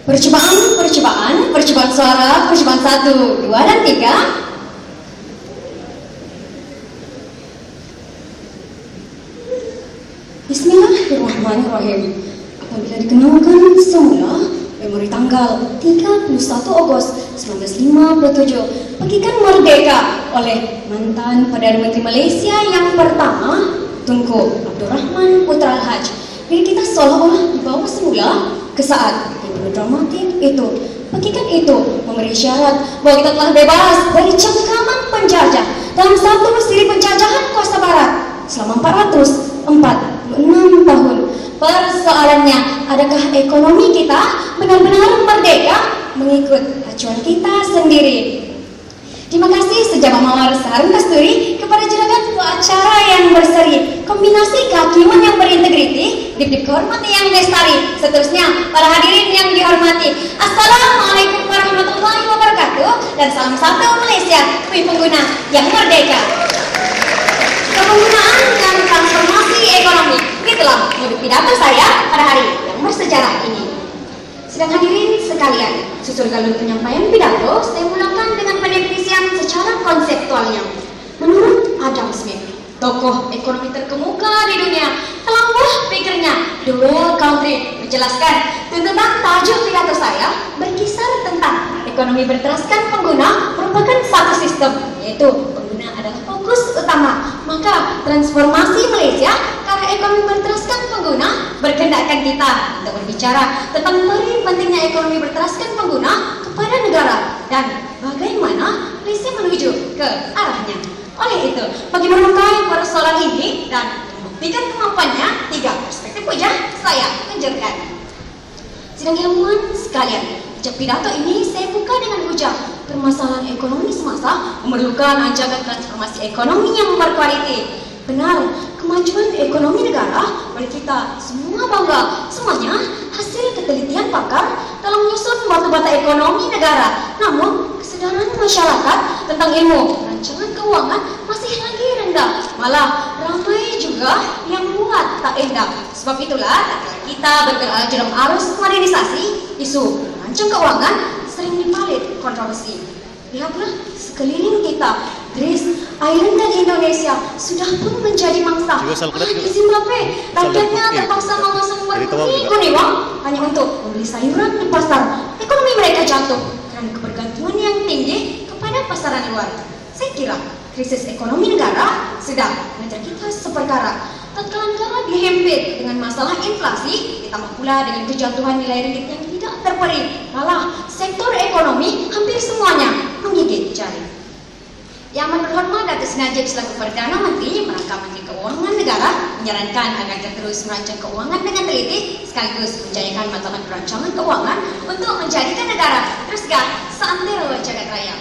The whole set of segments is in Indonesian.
Percobaan suara, percobaan 1, 2, dan 3. Bismillahirrahmanirrahim. Apabila dikenakan semula memori tanggal 31 Agustus 1957 bagikan merdeka oleh mantan Perdana Menteri Malaysia yang pertama, Tunku Abdul Rahman Putra Al-Haj. Jadi kita seolah-olah dibawa semula ke saat yang dramatik itu. Bagikan itu memberi syarat bahwa kita telah bebas dari cengkaman penjajah dalam satu siri penjajahan kuasa barat selama 446 tahun. Persoalannya, adakah ekonomi kita benar-benar merdeka mengikut acuan kita sendiri? Terima kasih Sejabat Mawar Saharun Kasturi kepada juragan acara yang berseri, kombinasi kehakiman yang berintegriti, dip-dip kehormatan yang lestari. Seterusnya, para hadirin yang dihormati, Assalamualaikum warahmatullahi wabarakatuh, dan salam satu Malaysia, bagi pengguna yang merdeka. Kepenggunaan dan transformasi ekonomi, itulah modul pidato saya pada hari yang bersejarah ini. Sidang hadirin sekalian, susul galur penyampaian pidato, saya mulakan dengan pendefinisian secara konseptualnya. Menurut Adam Smith, tokoh ekonomi terkemuka di dunia, dalam buah pikirnya The Well Country menjelaskan tuntutan tajuk pidato saya berkisar tentang ekonomi berteraskan pengguna merupakan satu sistem, yaitu pengguna adalah fokus utama. Maka transformasi Malaysia ke arah ekonomi berteraskan pengguna berkehendakkan kita untuk berbicara tentang pentingnya ekonomi berteraskan pengguna kepada negara dan bagaimana Malaysia menuju ke arahnya. Oleh itu, bagi menemukan persoalan ini dan membuktikan kemampuannya, 3 perspektif wajah saya tunjukkan. Sidang ilmuwan sekalian, sejak pidato ini saya buka dengan hujah permasalahan ekonomi semasa memerlukan ajakan transformasi ekonomi yang berkualiti. Benar, kemajuan ekonomi negara oleh kita semua bangga. Semuanya hasil ketelitian pakar dalam menyusun batu-bata ekonomi negara. Namun, kesadaran masyarakat tentang ilmu rancangan keuangan masih lagi rendah. Malah, ramai juga yang buat tak endah. Sebab itulah, tatkala kita bergerak dalam arus modernisasi, isu rancang keuangan sering dipalit kontroversi. Lihatlah sekeliling kita, Greece, Ireland dan Indonesia sudah pun menjadi mangsa. Di Zimbabwe, rakyatnya terpaksa memasang berminggu uang hanya untuk membeli sayuran di pasar. Ekonomi mereka jatuh karena kebergantungan yang tinggi kepada pasaran luar. Saya kira krisis ekonomi negara sedang mengejar kita seperkara. Tatkala negara dihempit dengan masalah inflasi, ditambah pula dengan kejatuhan nilai ringgit yang tidak terperi, malah sektor ekonomi hampir semuanya menggigit jari. Yang amat berhormat Datuk Seri Najib selaku Perdana Menteri merangkap Menteri Keuangan Negara menyarankan agar kita terus merancang keuangan dengan teliti sekaligus menjayakan matlamat perancangan keuangan untuk menjadikan negara terus seantero jagat raya.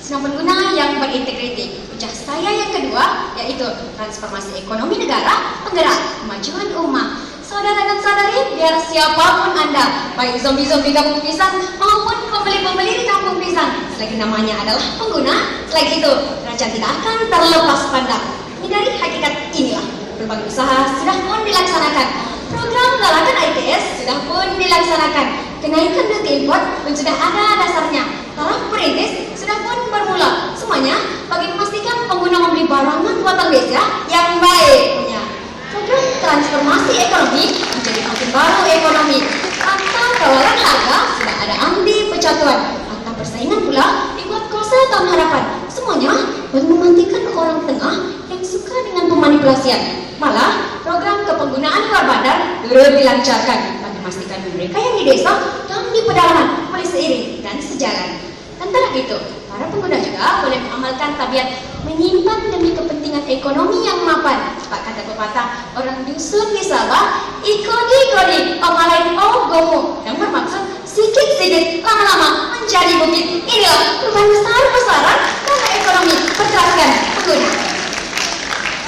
Senang pengguna yang berintegriti. Ucap saya yang kedua yaitu transformasi ekonomi negara penggerak kemajuan umat. Saudara dan saudari, biar siapapun Anda, baik zombie-zombie kampung pisang maupun pembeli-pembeli di kampung pisang, selagi namanya adalah pengguna, selagi itu kerajaan tidak akan terlepas pandang. Dari hakikat inilah berbagai usaha sudah pun dilaksanakan. Program galakan ITS sudah pun dilaksanakan. Kenaikan duty import pun sudah ada dasarnya. Taraf perintis sudah pun bermula. Semuanya bagi memastikan pengguna membeli barangan buatan Malaysia yang baik punya. Program transformasi ekonomi menjadi makin baru ekonomi. Fakta tawaran harga sudah ada anti pencatuan. Fakta persaingan pula dibuat kuasa tahun harapan. Semuanya bagi memantikan orang tengah yang suka dengan pemanipulasian. Malah program kepenggunaan luar bandar turut dilancarkan bagi memastikan mereka yang di desa dan di pedalaman boleh seiring dan sejalan. Antara itu, para pengguna juga boleh mengamalkan tabiat menyimpan demi kepentingan ekonomi yang mapan. Sebab kata pepatah, orang dusun di Sabah, ikodi-kodi, omalain gomo, yang bermaksud sikit-sikit lama-lama menjadi bukit. Inilah perubahan besar-besaran karena ekonomi berteraskan pengguna.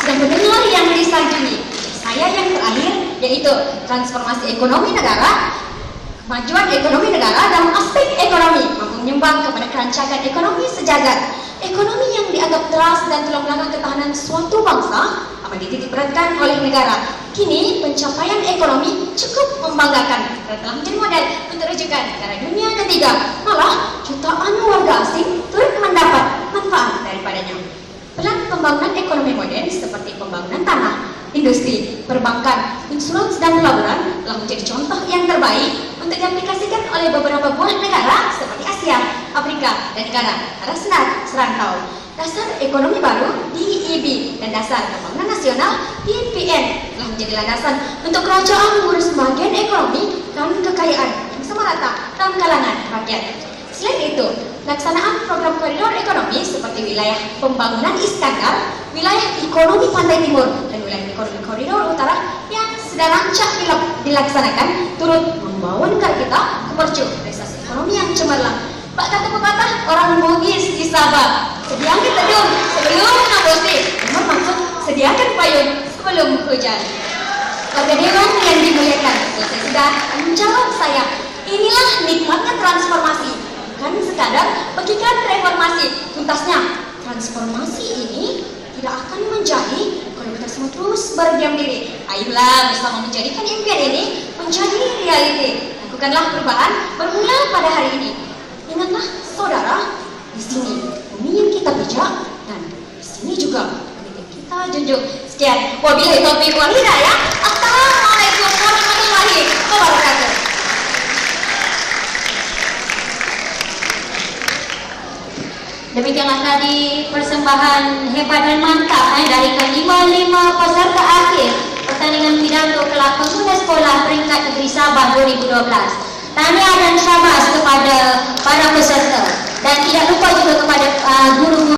Sedang mendengar yang disanjungi, saya yang terakhir yaitu transformasi ekonomi negara. Kemajuan ekonomi negara dalam aspek ekonomi mampu menyumbang kepada kerancangan ekonomi sejagat. Ekonomi yang dianggap teras dan tulang belakang ketahanan suatu bangsa amat dititikberatkan oleh negara. Kini pencapaian ekonomi cukup membanggakan dan telah menjadi model untuk rujukan negara dunia ketiga. Malah jutaan warga asing turut mendapat manfaat daripadanya. Peran pembangunan ekonomi modern seperti pembangunan tanah, industri, perbankan, insurans dan pelaburan telah menjadi contoh yang terbaik untuk diaplikasikan oleh beberapa buah negara seperti Asia, Afrika, dan negara serantau. Dasar ekonomi baru DEB dan dasar pembangunan nasional DPN telah menjadi landasan untuk kerajaan mengurus pembagian ekonomi dan kekayaan yang sama rata dalam kalangan rakyat. Selain itu, pelaksanaan program koridor ekonomi seperti wilayah pembangunan Iskandar, wilayah ekonomi Pantai Timur, dan wilayah ekonomi koridor utara yang sedang rancak dilaksanakan turut membawa negara kita ke mercu prestasi ekonomi yang cemerlang. Pak kata pepatah, orang bugis di Sabah, sediakan teduh sebelum nabosi, bermaksud sediakan payung sebelum hujan. Warga dewan yang dimuliakan, selesai sudah menjawab saya. Inilah nikmatnya transformasi, bukan sekadar bagikan reformasi. Tuntasnya, transformasi ini tidak akan menjadi kalau kita semua terus berdiam diri. Ayolah bersama menjadikan impian ini menjadi realiti. Lakukanlah perubahan bermula pada hari ini. Ingatlah saudara, di sini bumi yang kita pijak dan di sini juga bumi yang kita junjung. Sekian, wabillahi taufiq wal hidayah. Assalamualaikum warahmatullahi wabarakatuh. Demikianlah tadi persembahan hebat dan mantap dari kelima peserta akhir pertandingan pidato kelak pengguna sekolah peringkat negeri Sabah 2012. Tahniah dan syabas kepada para peserta dan tidak lupa juga kepada guru-guru